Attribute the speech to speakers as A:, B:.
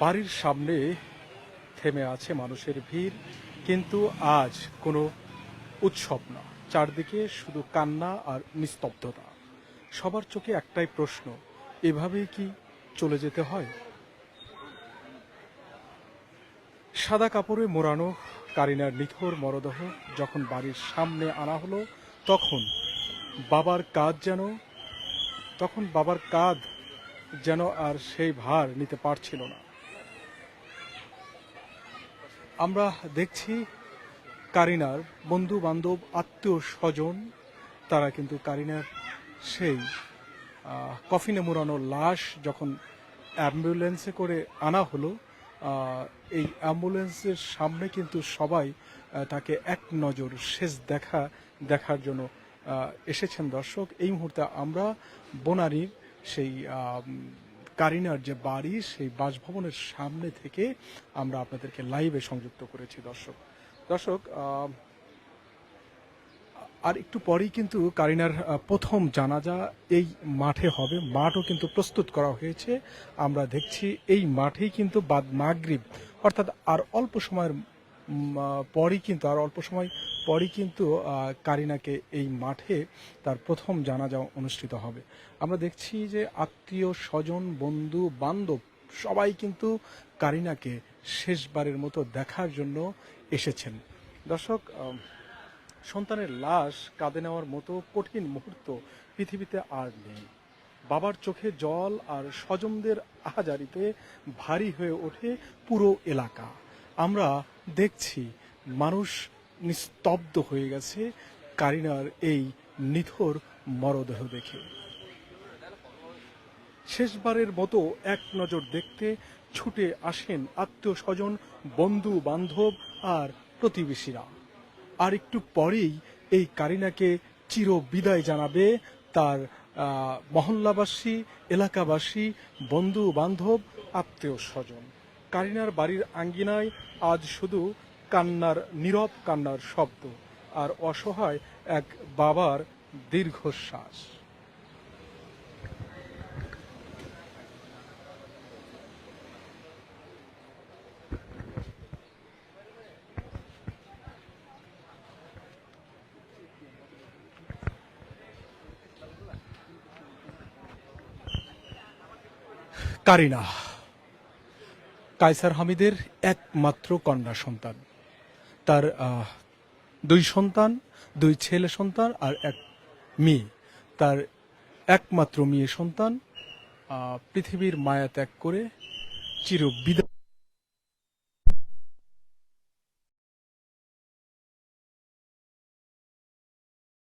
A: বাড়ির সামনে থেমে আছে মানুষের ভিড়, কিন্তু আজ কোনো উৎসব না, চারদিকে শুধু কান্না আর নিস্তব্ধতা। সবার চোখে একটাই প্রশ্ন, এভাবেই কি চলে যেতে হয়? সাদা কাপড়ে মোড়ানো কারিনার নিথর মরদেহ যখন বাড়ির সামনে আনা হলো, তখন বাবার কাঁধ যেন বাবার কাঁধ যেন আর সেই ভার নিতে পারছিল না। আমরা দেখছি কারিনার বন্ধু বান্ধব আত্মীয় স্বজন, তারা কিন্তু কারিনার সেই কফিনে মোড়ানো লাশ যখন অ্যাম্বুলেন্সে করে আনা হলো, এই অ্যাম্বুলেন্সের সামনে কিন্তু সবাই তাকে এক নজর শেষ দেখার জন্য এসেছেন। দর্শক, এই মুহূর্তে আমরা বনানীর সেই কারিনার যে বাড়ি, সেই বাসভবনের সামনে থেকে আমরা আপনাদেরকে লাইভে সংযুক্ত করেছি। দর্শক, আর একটু পরেই কিন্তু কারিনার প্রথম জানাজা এই মাঠে হবে। মাঠও কিন্তু প্রস্তুত করা হয়েছে। আমরা দেখছি এই মাঠেই কিন্তু বাদ মাগরিব, অর্থাৎ আর অল্প সময়ের পরই কিন্তু কারিনাকে এই মাঠে তার প্রথম জানাজা অনুষ্ঠিত হবে। আমরা দেখছি যে আত্মীয় স্বজন, বন্ধু বান্ধব সবাই কিন্তু কারিনাকে শেষবারের মতো দেখার জন্য এসেছেন। দর্শক, সন্তানের লাশ কাঁধে নেওয়ার মতো কঠিন মুহূর্ত পৃথিবীতে আর নেই। বাবার চোখে জল আর স্বজনদের আহাজারিতে ভারী হয়ে ওঠে পুরো এলাকা। আমরা দেখছি মানুষ নিস্তব্ধ হয়ে গেছে কারিনার এই নিথর মরদেহ দেখে। শেষবারের মতো এক নজর দেখতে ছুটে আসেন আত্মীয় স্বজন, বন্ধু বান্ধব আর প্রতিবেশীরা। আর একটু পরেই এই কারিনাকে চির বিদায় জানাবে তার মহল্লাবাসী, এলাকাবাসী, বন্ধু বান্ধব, আত্মীয় স্বজন। কারিনার বাড়ির আঙ্গিনায় আজ শুধু নীরব কান্নার শব্দ আর অসহায় এক বাবার দীর্ঘশ্বাস। কারিনা কায়সার হামিদের একমাত্র কন্যা সন্তান। তার দুই সন্তান, দুই ছেলে সন্তান আর এক মেয়ে। তার একমাত্র মেয়ে সন্তান পৃথিবীর মায়া ত্যাগ করে চির বিদায়